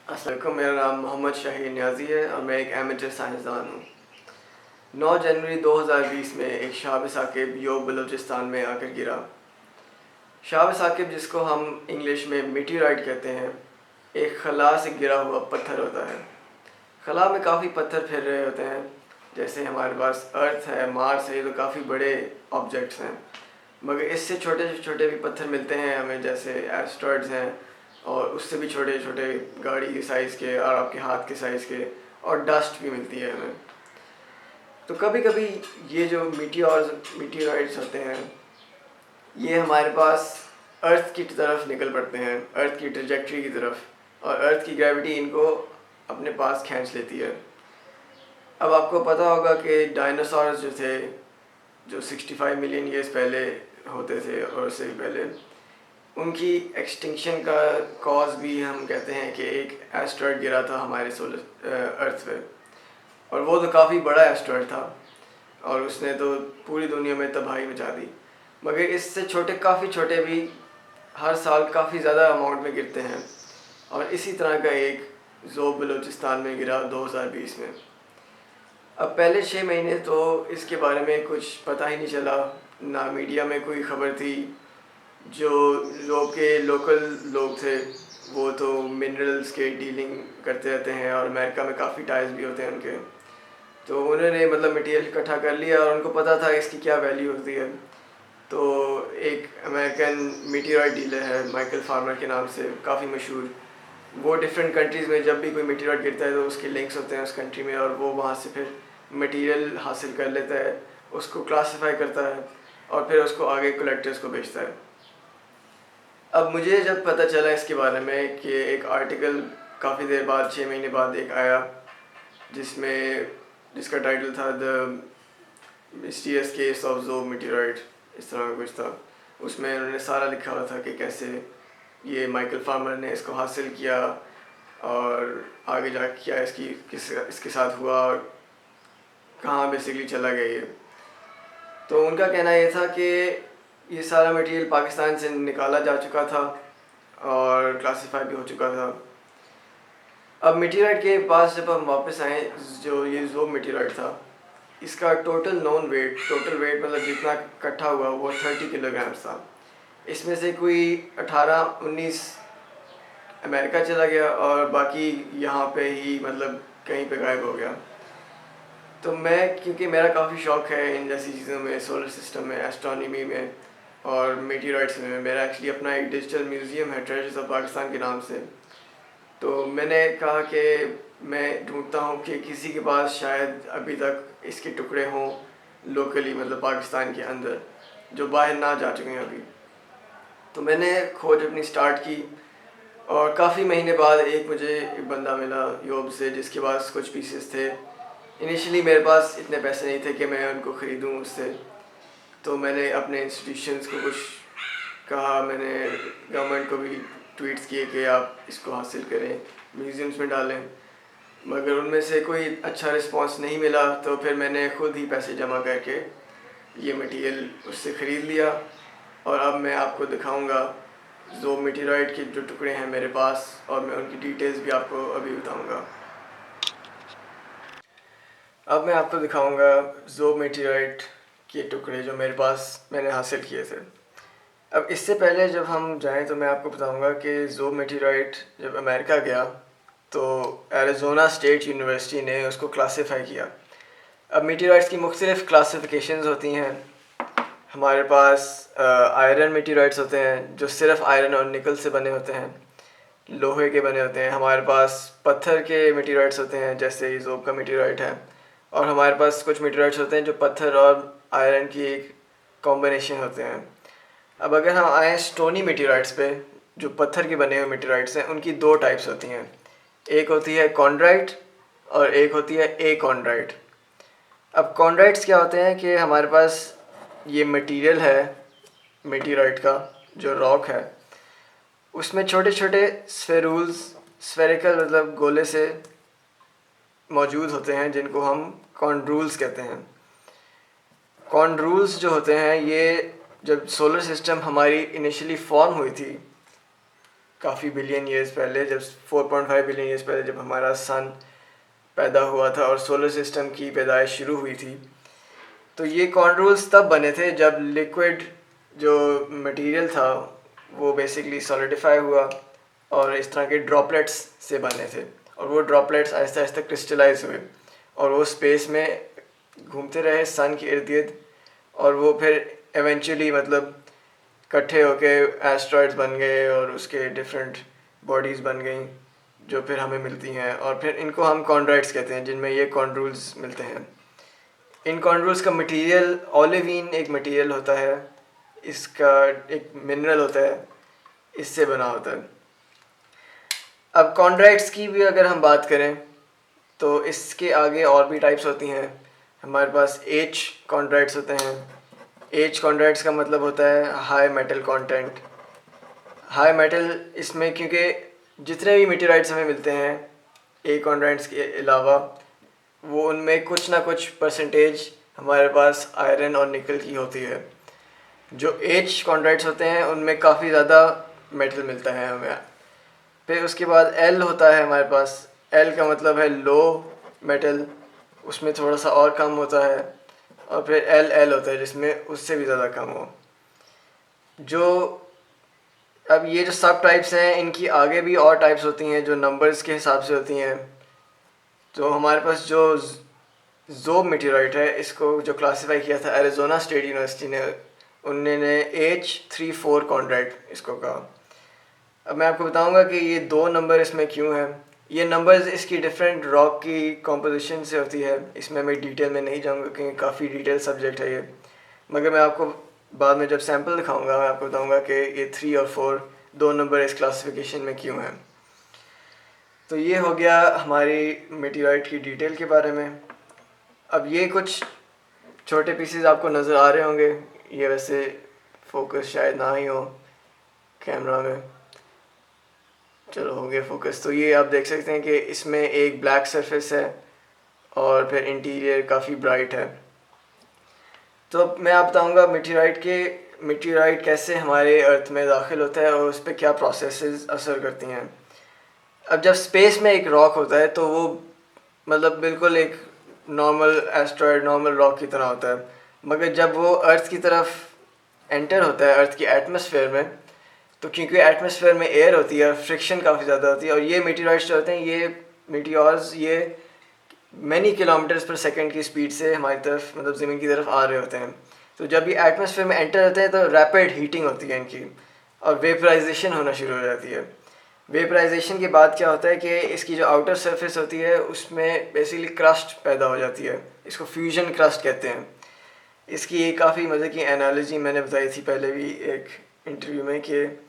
अस्सलाम वालेकुम। मेरा नाम मोहम्मद शाहीन न्याज़ी है और मैं एक एमेचर साइंसदान हूँ। 9 जनवरी 2020 में एक शहाब साकिब योब बलूचिस्तान में आकर गिरा। शहाब साकिब, जिसको हम इंग्लिश में मीटियोराइट कहते हैं, एक खला से गिरा हुआ पत्थर होता है। खला में काफ़ी पत्थर फिर रहे होते हैं, जैसे हमारे पास अर्थ है, मार्स है, ये तो काफ़ी बड़े ऑब्जेक्ट्स हैं, मगर इससे छोटे छोटे भी पत्थर मिलते हैं हमें, जैसे एस्ट्रॉइड्स हैं, और उससे भी छोटे छोटे गाड़ी के साइज़ के और आपके हाथ के साइज़ के, और डस्ट भी मिलती है हमें। तो कभी कभी ये जो मीटियोराइट्स होते हैं, ये हमारे पास अर्थ की तरफ निकल पड़ते हैं, अर्थ की ट्रजेक्टरी की तरफ, और अर्थ की ग्रेविटी इनको अपने पास खींच लेती है। अब आपको पता होगा कि डायनासोर्स जो थे, जो 65 मिलियन ईयर्स पहले होते थे और उससे भी पहले, उनकी एक्सटिंक्शन का कॉज भी हम कहते हैं कि एक एस्ट्रॉयड गिरा था हमारे अर्थ पे, और वो तो काफ़ी बड़ा एस्ट्रॉयड था और उसने तो पूरी दुनिया में तबाही मचा दी। मगर इससे छोटे, काफ़ी छोटे भी हर साल काफ़ी ज़्यादा अमाउंट में गिरते हैं, और इसी तरह का एक ज़ोब बलूचिस्तान में गिरा 2020 में। अब पहले 6 महीने तो इसके बारे में कुछ पता ही नहीं चला, ना मीडिया में कोई खबर थी। जो ज़ोब के लोकल लोग थे वो तो मिनरल्स के डीलिंग करते रहते हैं, और अमेरिका में काफ़ी टाइज भी होते हैं उनके, तो उन्होंने मतलब मटेरियल इकट्ठा कर लिया और उनको पता था इसकी क्या वैल्यू होती है। तो एक अमेरिकन मीटियोराइट डीलर है माइकल फार्मर के नाम से, काफ़ी मशहूर, वो डिफरेंट कंट्रीज़ में जब भी कोई मटीरियल गिरता है तो उसके लिंक्स होते हैं उस कंट्री में, और वो वहाँ से फिर मटीरियल हासिल कर लेता है, उसको क्लासिफाई करता है और फिर उसको आगे कलेक्टर्स को बेचता है। अब मुझे जब पता चला इसके बारे में कि एक आर्टिकल काफ़ी देर बाद, 6 महीने बाद एक आया, जिसका टाइटल था the mysterious case of Zhob meteorite, इस तरह का कुछ था। उसमें उन्होंने सारा लिखा हुआ था कि कैसे ये माइकल फार्मर ने इसको हासिल किया और आगे जा क्या इसके साथ हुआ और कहाँ बेसिकली चला गया ये। तो उनका कहना ये था कि ये सारा मटेरियल पाकिस्तान से निकाला जा चुका था और क्लासिफाई भी हो चुका था। अब मीटियोराइट के पास जब हम वापस आए, जो ये ज़ोब मीटियोराइट था, इसका टोटल वेट मतलब जितना इकट्ठा हुआ वो 30 किलोग्राम्स था। इसमें से कोई 18-19 अमेरिका चला गया और बाकी यहाँ पे ही मतलब कहीं पे गायब हो गया। तो मैं, क्योंकि मेरा काफ़ी शौक़ है इन जैसी चीज़ों में, सोलर सिस्टम में, एस्ट्रोनॉमी में और मीटियोराइट्स में, मेरा एक्चुअली अपना एक डिजिटल म्यूज़ियम है ट्रेजर्स ऑफ पाकिस्तान के नाम से। तो मैंने कहा कि मैं ढूंढता हूँ कि किसी के पास शायद अभी तक इसके टुकड़े हों लोकली, मतलब पाकिस्तान के अंदर, जो बाहर ना जा चुके हैं अभी। तो मैंने खोज अपनी स्टार्ट की और काफ़ी महीने बाद मुझे एक बंदा मिला योब से, जिसके पास कुछ पीसेस थे। इनिशियली मेरे पास इतने पैसे नहीं थे कि मैं उनको ख़रीदूँ उससे, तो मैंने अपने इंस्टीट्यूशंस को कुछ कहा, मैंने गवर्नमेंट को भी ट्वीट्स किए कि आप इसको हासिल करें, म्यूज़ियम्स में डालें, मगर उनमें से कोई अच्छा रिस्पांस नहीं मिला। तो फिर मैंने ख़ुद ही पैसे जमा करके ये मटेरियल उससे ख़रीद लिया, और अब मैं आपको दिखाऊंगा ज़ोब मीटियोराइट के जो टुकड़े हैं मेरे पास, और मैं उनकी डिटेल्स भी आपको अभी बताऊंगा। अब मैं आपको दिखाऊंगा ज़ोब मीटियोराइट के टुकड़े जो मेरे पास मैंने हासिल किए थे। अब इससे पहले जब हम जाएं तो मैं आपको बताऊंगा कि ज़ोब मीटियोराइट जब अमेरिका गया तो एरिज़ोना स्टेट यूनिवर्सिटी ने उसको क्लासिफाई किया। अब मीटियोराइट्स की मुख्तलिफ़ क्लासिफिकेशंस होती हैं। हमारे पास आयरन मीटियोराइट्स होते हैं जो सिर्फ आयरन और निकल से बने होते हैं, लोहे के बने होते हैं। हमारे पास पत्थर के मीटियोराइट्स होते हैं, जैसे ज़ोब का मीटियोराइट है, और हमारे पास कुछ मीटियोराइट्स होते हैं जो पत्थर और आयरन की एक कॉम्बिनेशन होते हैं। अब अगर हम आए स्टोनी मीटियोराइट्स पे, जो पत्थर के बने हुए मीटियोराइट्स हैं, उनकी 2 टाइप्स होती हैं। एक होती है कॉन्ड्राइट और एक होती है ए कॉन्ड्राइट। अब कॉन्ड्राइट्स क्या होते हैं कि हमारे पास ये मटेरियल है मीटियोराइट का, जो रॉक है, उसमें छोटे छोटे स्फेरिकल मतलब गोले से मौजूद होते हैं, जिनको हम कॉन्ड्रूल्स कहते हैं। कॉन्ड्रूल्स जो होते हैं, ये जब सोलर सिस्टम हमारी इनिशियली फॉर्म हुई थी काफ़ी बिलियन ईयर्स पहले, जब 4.5 बिलियन ईयर्स पहले जब हमारा सन पैदा हुआ था और सोलर सिस्टम की पैदाइश शुरू हुई थी। तो ये कॉर्नरूल्स तब बने थे जब लिक्विड जो मटेरियल था वो बेसिकली सॉलिडिफाई हुआ और इस तरह के ड्रॉपलेट्स से बने थे, और वो ड्रॉपलेट्स आहिस्ता आहिस्ता क्रिस्टलाइज हुए और वो स्पेस में घूमते रहे सन के इर्द गिर्द, और वो फिर एवेंचुअली मतलब इकट्ठे होके एस्ट्रॉयड्स बन गए और उसके डिफरेंट बॉडीज़ बन गई जो फिर हमें मिलती हैं, और फिर इनको हम कॉन्ड्राइट्स कहते हैं जिनमें ये कॉर्नरूल्स मिलते हैं। इन कॉर्नरूल्स का मटेरियल ओलिवीन एक मटेरियल होता है, इसका एक मिनरल होता है, इससे बना होता है। अब कॉन्ड्राइट्स की भी अगर हम बात करें तो इसके आगे और भी टाइप्स होती हैं। हमारे पास एच कॉन्ड्राइट्स होते हैं। एच कॉन्ड्राइट्स का मतलब होता है high metal content. High metal इसमें, क्योंकि जितने भी मेटेराइट्स हमें मिलते हैं ए कॉन्ड्राइट्स के अलावा, वो उनमें कुछ ना कुछ परसेंटेज हमारे पास आयरन और निकल की होती है। जो एच कॉन्ड्राइट्स होते हैं उनमें काफ़ी ज़्यादा मेटल मिलता है हमें। फिर उसके बाद एल होता है हमारे पास। एल का मतलब है लो मेटल, उसमें थोड़ा सा और कम होता है। और फिर एल एल होता है जिसमें उससे भी ज़्यादा कम हो। जो अब ये जो सब टाइप्स हैं, इनकी आगे भी और टाइप्स होती हैं जो नंबर्स के हिसाब से होती हैं। तो हमारे पास जो ज़ोब मेटेराइट है, इसको जो क्लासिफाई किया था एरिज़ोना स्टेट यूनिवर्सिटी ने, उन्होंने H34 कॉन्ड्राइट इसको कहा। अब मैं आपको बताऊंगा कि ये 2 नंबर इसमें क्यों है। ये नंबर्स इसकी डिफरेंट रॉक की कॉम्पोजिशन से होती है। इसमें मैं डिटेल में नहीं जाऊंगा क्योंकि काफ़ी डिटेल सब्जेक्ट है ये, मगर मैं आपको बाद में जब सैम्पल दिखाऊंगा मैं आपको बताऊंगा कि ये 3 और 4 2 नंबर इस क्लासिफिकेशन में क्यों हैं। तो ये हो गया हमारी मेटेराइट की डिटेल के बारे में। अब ये कुछ छोटे पीसेस आपको नज़र आ रहे होंगे, ये वैसे फोकस शायद ना ही हो कैमरा में, चलो हो गया फोकस। तो ये आप देख सकते हैं कि इसमें एक ब्लैक सरफेस है और फिर इंटीरियर काफ़ी ब्राइट है। तो मैं आप बताऊंगा मेटेराइट कैसे हमारे अर्थ में दाखिल होता है और उस पर क्या प्रोसेसेस असर करती हैं। अब जब स्पेस में एक रॉक होता है तो वो मतलब बिल्कुल एक नॉर्मल एस्ट्रॉयड, नॉर्मल रॉक की तरह होता है, मगर जब वो अर्थ की तरफ एंटर होता है, अर्थ की एटमॉस्फेयर में, तो क्योंकि एटमॉस्फेयर में एयर होती है, फ्रिक्शन काफ़ी ज़्यादा होती है, और ये मेटेराइट्स जो होते हैं, ये मेटियोर्स, ये मैनी किलोमीटर्स पर सेकंड की स्पीड से हमारी तरफ मतलब ज़मीन की तरफ आ रहे होते हैं। तो जब ये एटमॉस्फेयर में एंटर होते हैं तो रैपिड हीटिंग होती है इनकी और वेपराइजेशन होना शुरू हो जाती है। वेपराइजेशन के बाद क्या होता है कि इसकी जो आउटर सरफेस होती है उसमें बेसिकली क्रस्ट पैदा हो जाती है, इसको फ्यूजन क्रस्ट कहते हैं। इसकी एक काफ़ी मज़े की एनालॉजी मैंने बताई थी पहले भी एक इंटरव्यू में कि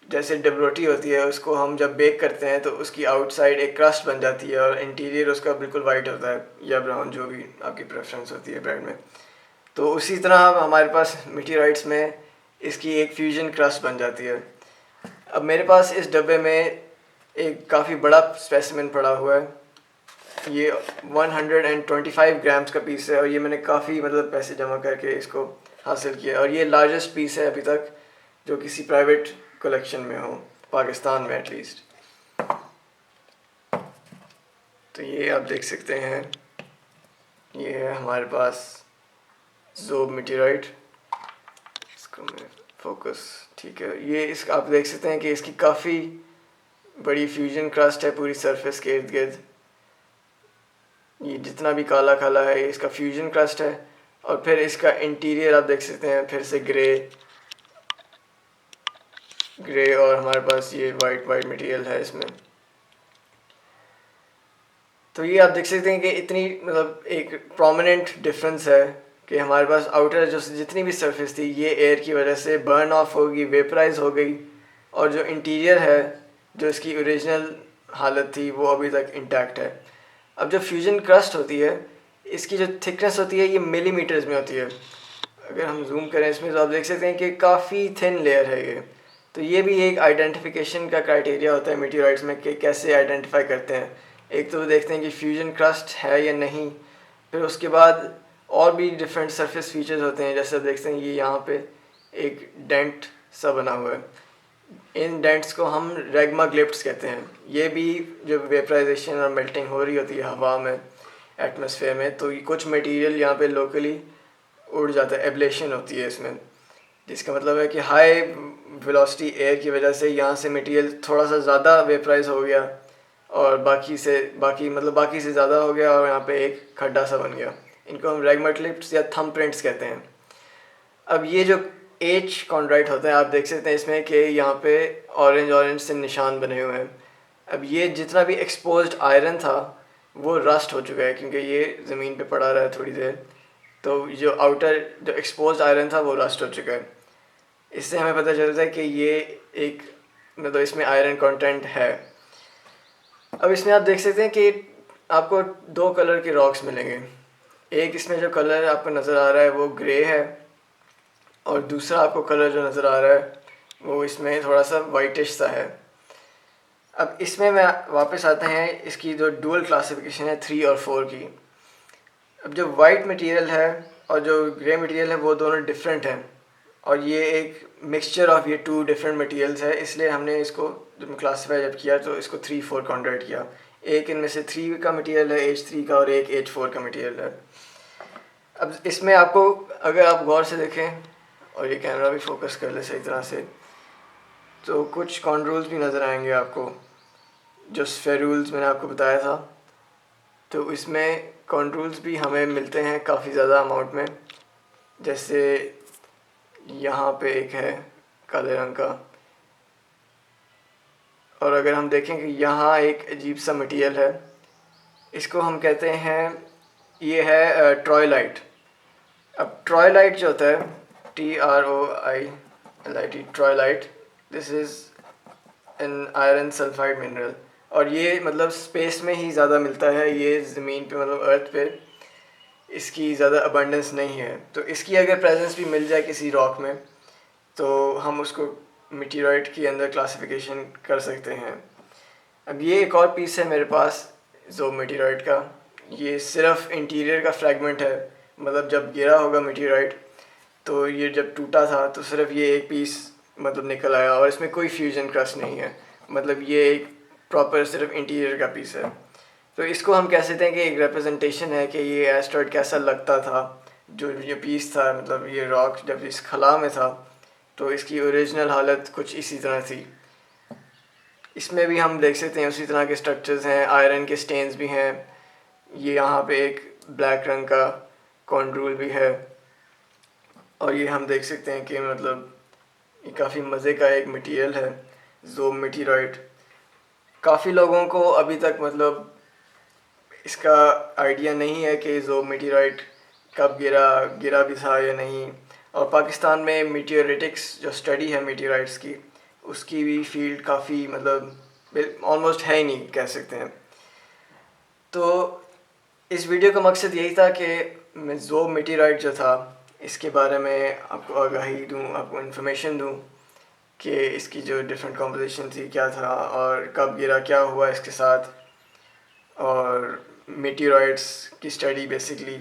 जैसे डबरोटी होती है, उसको हम जब बेक करते हैं तो उसकी आउटसाइड एक क्रस्ट बन जाती है और इंटीरियर उसका बिल्कुल वाइट होता है या ब्राउन, जो भी आपकी प्रेफरेंस होती है ब्रेड में। तो उसी तरह हमारे पास मेटेराइट्स में इसकी एक फ्यूजन क्रस्ट बन जाती है। अब मेरे पास इस डब्बे में एक काफ़ी बड़ा स्पेसिमेन पड़ा हुआ है। ये 125 ग्राम्स का पीस है और ये मैंने काफ़ी मतलब पैसे जमा करके इसको हासिल किया, और ये लार्जेस्ट पीस है अभी तक जो किसी प्राइवेट कलेक्शन में हो, पाकिस्तान में एटलीस्ट। तो ये आप देख सकते हैं, ये है हमारे पास ज़ोब मेटेराइट। इसको मैं फोकस, ठीक है, ये इस आप देख सकते हैं कि इसकी काफ़ी बड़ी फ्यूजन क्रस्ट है पूरी सरफेस के इर्द गिर्द। ये जितना भी काला काला है ये इसका फ्यूजन क्रस्ट है, और फिर इसका इंटीरियर आप देख सकते हैं फिर से ग्रे और हमारे पास ये वाइट मटेरियल है इसमें। तो ये आप देख सकते हैं कि इतनी मतलब एक प्रोमिनेंट डिफरेंस है कि हमारे पास आउटर जो जितनी भी सरफेस थी ये एयर की वजह से बर्न ऑफ होगी, वेपराइज हो गई, और जो इंटीरियर है जो इसकी ओरिजिनल हालत थी वो अभी तक इंटैक्ट है। अब जो फ्यूजन क्रस्ट होती है इसकी जो थिकनेस होती है ये मिलीमीटर्स में होती है। अगर हम जूम करें इसमें तो आप देख सकते हैं कि काफ़ी थिन लेयर है ये। तो ये भी एक आइडेंटिफिकेशन का क्राइटेरिया होता है मेटेराइट्स में कि कैसे आइडेंटिफाई करते हैं। एक तो देखते हैं कि फ्यूजन क्रस्ट है या नहीं, फिर उसके बाद और भी डिफरेंट सरफेस फीचर्स होते हैं, जैसे आप देखते हैं ये यहाँ पे एक डेंट सा बना हुआ है, इन डेंट्स को हम रेगमा ग्लिप्ट्स कहते हैं। ये भी जो वेपराइजेशन और मेल्टिंग हो रही होती है हवा में, एटमॉस्फेयर में, तो कुछ मटेरियल यहाँ पे लोकली उड़ जाता है, एब्लेशन होती है इसमें, जिसका मतलब है कि हाई वेलोसिटी एयर की वजह से यहाँ से मटेरियल थोड़ा सा ज़्यादा वेपराइज हो गया और बाकी से ज़्यादा हो गया और यहाँ पे एक खड्डा सा बन गया। इनको हम रेगमा ग्लिप्ट्स या थंब प्रिंट्स कहते हैं। अब ये जो एच कॉन्ड्राइट होता है, आप देख सकते हैं इसमें कि यहाँ पे ऑरेंज से निशान बने हुए हैं। अब ये जितना भी एक्सपोज्ड आयरन था वो रस्ट हो चुका है क्योंकि ये ज़मीन पे पड़ा रहा है थोड़ी देर, तो जो आउटर जो एक्सपोज्ड आयरन था वो रस्ट हो चुका है। इससे हमें पता चलता है कि ये एक मतलब इसमें आयरन कंटेंट है। अब इसमें आप देख सकते हैं कि आपको दो कलर के रॉक्स मिलेंगे। एक इसमें जो कलर आपको नज़र आ रहा है वो ग्रे है और दूसरा आपको कलर जो नज़र आ रहा है वो इसमें थोड़ा सा वाइटिश सा है। अब इसमें मैं वापस आते हैं इसकी जो डुअल क्लासिफिकेशन है 3 और 4 की। अब जो वाइट मटेरियल है और जो ग्रे मटेरियल है वो दोनों डिफरेंट हैं और ये एक मिक्सचर ऑफ ये 2 डिफरेंट मटेरियल्स है, इसलिए हमने इसको जब क्लासीफाई किया तो इसको 3-4 कॉन्वर्ट किया। एक इनमें से 3 का मटेरियल है H3 का और एक H4 का मटेरियल है। अब इसमें आपको अगर आप गौर से देखें और ये कैमरा भी फोकस कर ले सही तरह से, तो कुछ कॉन्ड्रूल्स भी नज़र आएंगे आपको, जो स्फेरूल्स मैंने आपको बताया था। तो इसमें कॉन्ड्रूल्स भी हमें मिलते हैं काफ़ी ज़्यादा अमाउंट में, जैसे यहाँ पे एक है काले रंग का, और अगर हम देखें कि यहाँ एक अजीब सा मटेरियल है, इसको हम कहते हैं, ये है ट्रॉयलाइट। अब ट्रॉयलाइट जो होता है TROILIT, troilite, this is an iron sulphide mineral, और ये मतलब स्पेस में ही ज़्यादा मिलता है, ये ज़मीन पे मतलब अर्थ पे इसकी ज़्यादा अबंडेंस नहीं है। तो इसकी अगर प्रेजेंस भी मिल जाए किसी रॉक में तो हम उसको मेटेओराइट के अंदर क्लासिफिकेशन कर सकते हैं। अब ये एक और पीस है मेरे पास जो मेटेओराइट का, ये सिर्फ इंटीरियर का फ्रैगमेंट है, मतलब जब गिरा होगा मेटेओराइट तो ये जब टूटा था तो सिर्फ ये एक पीस मतलब निकल आया और इसमें कोई फ्यूजन क्रस्ट नहीं है, मतलब ये एक प्रॉपर सिर्फ इंटीरियर का पीस है। तो इसको हम कह सकते हैं कि एक रिप्रेजेंटेशन है कि ये एस्टेरॉयड कैसा लगता था, जो ये पीस था, मतलब ये रॉक जब इस खला में था तो इसकी ओरिजिनल हालत कुछ इसी तरह थी। इसमें भी हम देख सकते हैं उसी तरह के स्ट्रक्चर्स हैं, आयरन के स्टेन्स भी हैं, ये यहाँ पे एक ब्लैक रंग का कॉन्ड्रूल भी है, और ये हम देख सकते हैं कि मतलब ये काफ़ी मज़े का एक मटेरियल है ज़ोम मेटेओराइट। काफ़ी लोगों को अभी तक मतलब इसका आइडिया नहीं है कि ज़ोम मेटेओराइट कब गिरा भी था या नहीं, और पाकिस्तान में मेटेओरिटिक्स जो स्टडी है मेटेओराइट्स की, उसकी भी फील्ड काफ़ी मतलब ऑलमोस्ट है ही नहीं कह सकते हैं। तो इस वीडियो का मकसद यही था कि मैं ज़ोम मेटेओराइट जो था इसके बारे में आपको आगाही दूँ, आपको इन्फॉर्मेशन दूँ कि इसकी जो डिफरेंट कॉम्पोजिशन थी क्या था और कब गिरा, क्या हुआ इसके साथ, और मेटेओराइट्स की स्टडी बेसिकली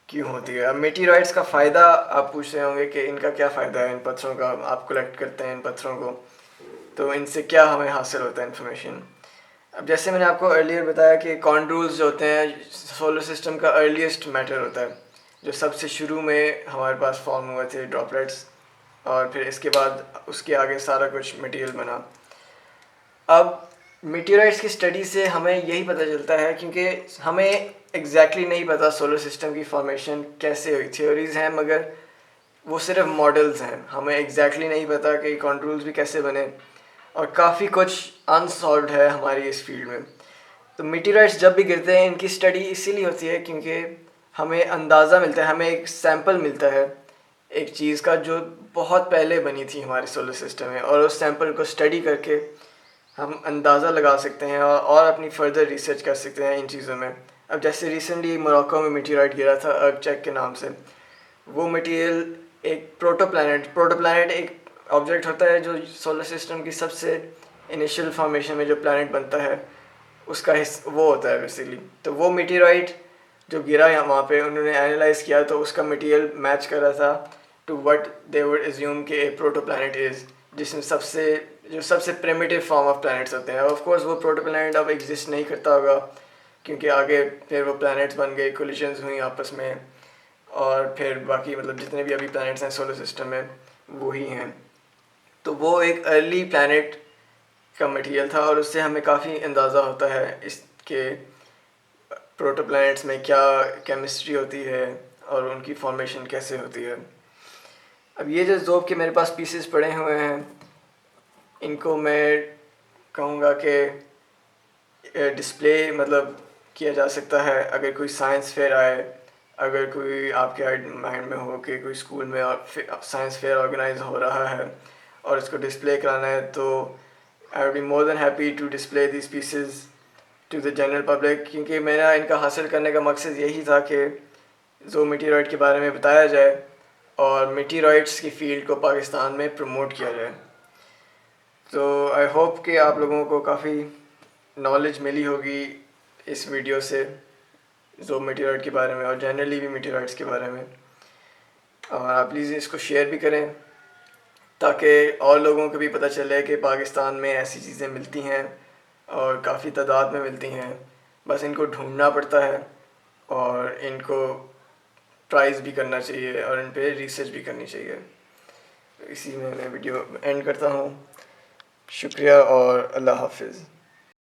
क्यों होती है। अब मेटेओराइट्स का फ़ायदा आप पूछ रहे होंगे कि इनका क्या फ़ायदा है, इन पत्थरों का, आप कलेक्ट करते हैं इन पत्थरों को तो इनसे क्या हमें हासिल होता है इन्फॉर्मेशन। अब जैसे मैंने आपको अर्लियर बताया कि कॉन्ड्रूल्स जो होते हैं सोलर सिस्टम का अर्लीस्ट मैटर होता है, जो सबसे शुरू में हमारे पास फॉर्म हुए थे ड्रॉपलेट्स, और फिर इसके बाद उसके आगे सारा कुछ मटेरियल बना। अब मेटेओराइट्स की स्टडी से हमें यही पता चलता है, क्योंकि हमें एग्जैक्टली नहीं पता सोलर सिस्टम की फॉर्मेशन कैसे हुई, थ्योरीज हैं मगर वो सिर्फ मॉडल्स हैं, हमें एग्जैक्टली नहीं पता कि कॉन्ट्रूल्स भी कैसे बने, और काफ़ी कुछ अनसॉल्व्ड है हमारी इस फील्ड में। तो मेटेओराइट्स जब भी गिरते हैं इनकी स्टडी इसीलिए होती है क्योंकि हमें अंदाज़ा मिलता है, हमें एक सैंपल मिलता है एक चीज़ का जो बहुत पहले बनी थी हमारे सोलर सिस्टम में, और उस सैंपल को स्टडी करके हम अंदाज़ा लगा सकते हैं और अपनी फर्दर रिसर्च कर सकते हैं इन चीज़ों में। अब जैसे रिसेंटली मोरक्को में मेटेओराइट गिरा था अर्कचेक के नाम से, वो मटेरियल एक प्रोटोप्लैनेट एक ऑब्जेक्ट होता है जो सोलर सिस्टम की सबसे इनिशियल फॉर्मेशन में जो प्लैनेट बनता है उसका वो होता है बेसिकली। तो वो मेटेओराइट जो गिरा यहाँ वहाँ पे उन्होंने एनालाइज किया तो उसका मटेरियल मैच कर रहा था to what they would assume कि ए प्रोटोप्लैनेट इज़, जिसमें सबसे जो सबसे प्रिमिटिव फॉर्म ऑफ प्लैनेट्स होते हैं। ऑफ कोर्स वो प्रोटोप्लैनेट अब एग्जिस्ट नहीं करता होगा, क्योंकि आगे फिर वो प्लैनेट्स बन गए, कोलिजन्स हुई आपस में, और फिर बाकी मतलब जितने भी अभी प्लैनेट्स हैं सोलर सिस्टम में वो ही हैं। तो वो एक अर्ली प्लैनेट का मटेरियल था, और उससे हमें काफ़ी अंदाज़ा होता है इसके प्रोटोप्लैनेट्स में क्या केमिस्ट्री होती है और उनकी फॉर्मेशन कैसे होती है। अब ये जो ज़ोब के मेरे पास पीसेस पड़े हुए हैं, इनको मैं कहूँगा कि डिस्प्ले मतलब किया जा सकता है। अगर कोई साइंस फेयर आए, अगर कोई आपके माइंड में हो कि कोई स्कूल में साइंस फेयर ऑर्गेनाइज हो रहा है और इसको डिस्प्ले कराना है, तो I would be more than happy to display this pieces to the general public, क्योंकि मेरा इनका हासिल करने का मकसद यही था कि जो मीटेरॉइड के बारे में बताया जाए और मीटेरॉइड्स की फ़ील्ड को पाकिस्तान में प्रमोट किया जाए। तो आई होप कि आप लोगों को काफ़ी नॉलेज मिली होगी इस वीडियो से जो मीटेरॉइड के बारे में और जनरली भी मीटेरॉइड्स के बारे में। और आप प्लीज़ इसको शेयर भी करें ताकि और लोगों को भी पता चले कि पाकिस्तान में ऐसी चीज़ें मिलती हैं और काफ़ी तादाद में मिलती हैं। बस इनको ढूंढना पड़ता है और इनको प्राइज़ भी करना चाहिए और इन पे रिसर्च भी करनी चाहिए। इसी में मैं वीडियो एंड करता हूँ। शुक्रिया और अल्लाह हाफिज़।